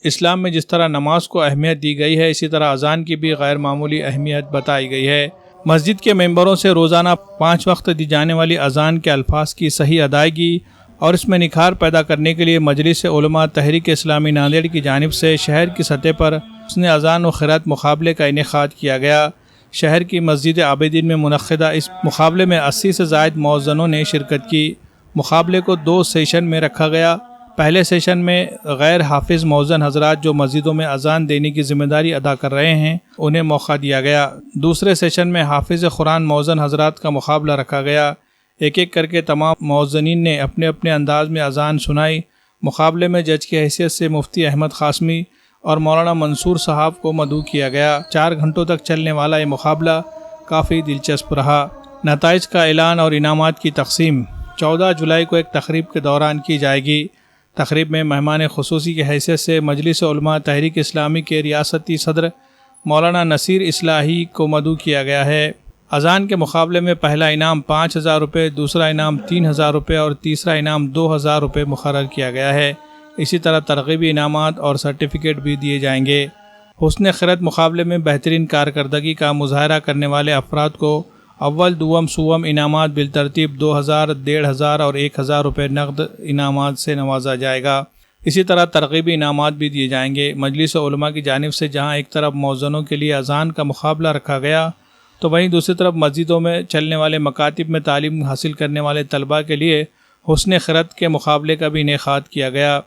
اسلام میں جس طرح نماز کو اہمیت دی گئی ہے، اسی طرح اذان کی بھی غیر معمولی اہمیت بتائی گئی ہے۔ مسجد کے ممبروں سے روزانہ 5 وقت دی جانے والی اذان کے الفاظ کی صحیح ادائیگی اور اس میں نکھار پیدا کرنے کے لیے مجلس علماء تحریک اسلامی ناندیڑ کی جانب سے شہر کی سطح پر حسن اذان و قرات مقابلے کا انعقاد کیا گیا۔ شہر کی مسجد عابدین میں منعقدہ اس مقابلے میں 80 سے زائد مؤذنوں نے شرکت کی۔ مقابلے کو 2 سیشن میں رکھا گیا۔ پہلے سیشن میں غیر حافظ مؤذن حضرات جو مسجدوں میں اذان دینے کی ذمہ داری ادا کر رہے ہیں انہیں موقع دیا گیا۔ دوسرے سیشن میں حافظ قرآن مؤذن حضرات کا مقابلہ رکھا گیا۔ ایک ایک کر کے تمام مؤذنین نے اپنے اپنے انداز میں اذان سنائی۔ مقابلے میں جج کی حیثیت سے مفتی احمد قاسمی اور مولانا منصور صاحب کو مدعو کیا گیا۔ 4 گھنٹوں تک چلنے والا یہ مقابلہ کافی دلچسپ رہا۔ نتائج کا اعلان اور انعامات کی تقسیم 14 جولائی کو ایک تقریب کے دوران کی جائے گی۔ تقریب میں مہمان خصوصی کی حیثیت سے مجلس علماء تحریک اسلامی کے ریاستی صدر مولانا نصیر اصلاحی کو مدعو کیا گیا ہے۔ اذان کے مقابلے میں پہلا انعام 5,000 روپے، دوسرا انعام 3,000 روپے اور تیسرا انعام 2,000 روپے مقرر کیا گیا ہے۔ اسی طرح ترغیبی انعامات اور سرٹیفکیٹ بھی دیے جائیں گے۔ حسن قرات مقابلے میں بہترین کارکردگی کا مظاہرہ کرنے والے افراد کو اول، دوم، سوم انعامات بالترتیب 2,000، 1,500 اور 1,000 روپے نقد انعامات سے نوازا جائے گا۔ اسی طرح ترغیبی انعامات بھی دیے جائیں گے۔ مجلس علماء کی جانب سے جہاں ایک طرف مؤذنوں کے لیے اذان کا مقابلہ رکھا گیا تو وہیں دوسری طرف مسجدوں میں چلنے والے مکاتب میں تعلیم حاصل کرنے والے طلباء کے لیے حسن قرات کے مقابلے کا بھی انعقاد کیا گیا۔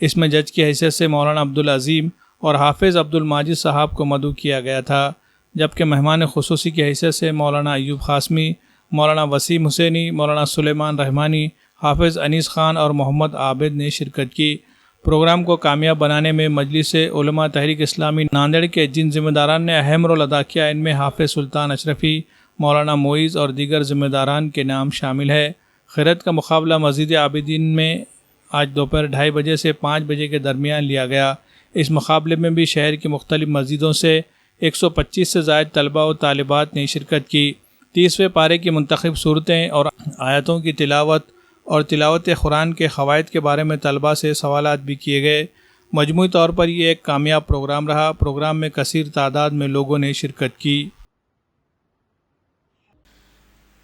اس میں جج کی حیثیت سے مولانا عبدالعظیم اور حافظ عبدالماجد صاحب کو مدعو کیا گیا تھا، جبکہ مہمان خصوصی کی حیثیت سے مولانا ایوب قاسمی، مولانا وسیم حسینی، مولانا سلیمان رحمانی، حافظ انیس خان اور محمد عابد نے شرکت کی۔ پروگرام کو کامیاب بنانے میں مجلس علماء تحریک اسلامی ناندیڑ کے جن ذمہ داران نے اہم رول ادا کیا ان میں حافظ سلطان اشرفی، مولانا معیز اور دیگر ذمہ داران کے نام شامل ہے۔ قرات کا مقابلہ مسجد عابدین میں آج دوپہر 2:30 بجے سے 5 بجے کے درمیان لیا گیا۔ اس مقابلے میں بھی شہر کی مختلف مسجدوں سے 125 سے زائد طلباء و طالبات نے شرکت کی۔ 30ویں پارے کی منتخب صورتیں اور آیتوں کی تلاوت اور تلاوت قرآن کے قواعد کے بارے میں طلباء سے سوالات بھی کیے گئے۔ مجموعی طور پر یہ ایک کامیاب پروگرام رہا۔ پروگرام میں کثیر تعداد میں لوگوں نے شرکت کی۔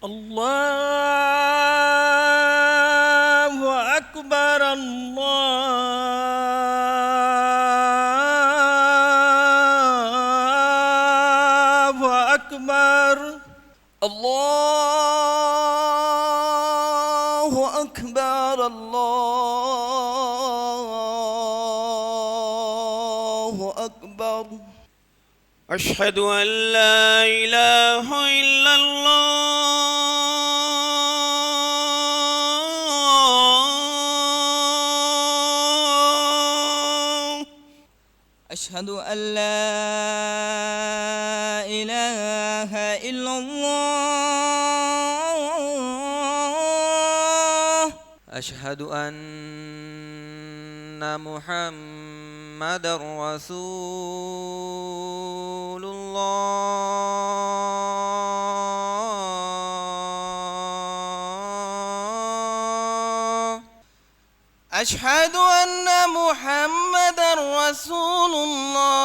اللہ اکبر، اللہ اکبر، اللہ اکبر، اللہ اکبر۔ اشہد ان لا الہ الا اللہ، اشہد ان لا الہ الا اللہ، اشہد ان محمد رسول اللہ، اشہد ان محمد رسول اللہ،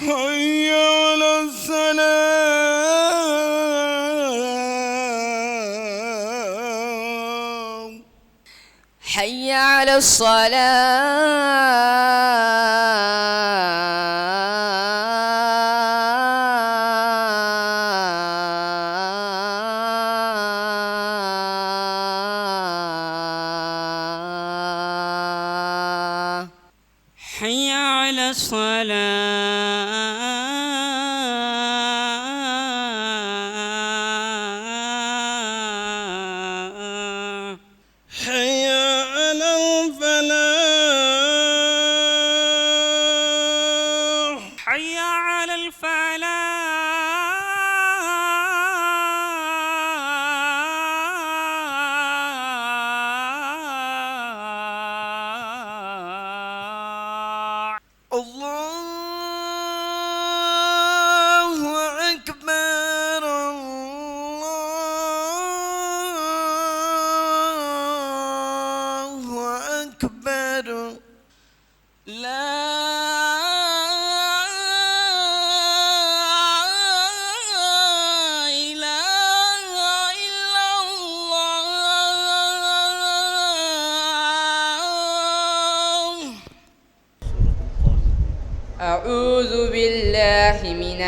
حی علی الصلاة، حی علی الصلاة، حی علی الصلاة، حی علی الفلاح، حی علی الفلاح، اللہ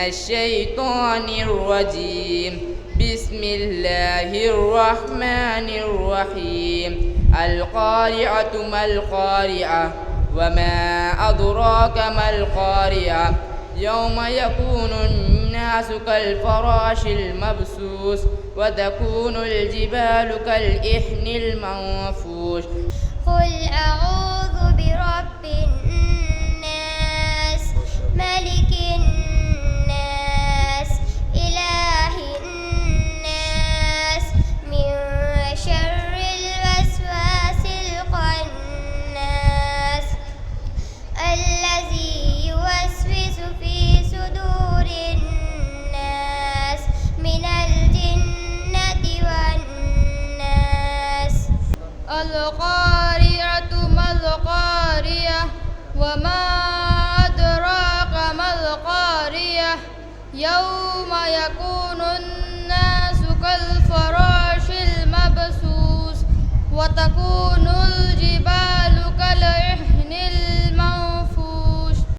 الشيطان الرجيم. بسم الله الرحمن الرحيم. القارعة ما القارعة وما أدراك ما القارعة يوم يكون الناس كالفراش المبثوث وتكون الجبال كالإحن المنفوش. قل أعوذ برب الناس ملك الناس إله الناس من شر الوسواس الخناس الذي يوسوس في صدور الناس من الجنة والناس. القارعة ما القارعة وما أدراك ما القارعة يوم يكون الناس كالفراش المبثوث وتكون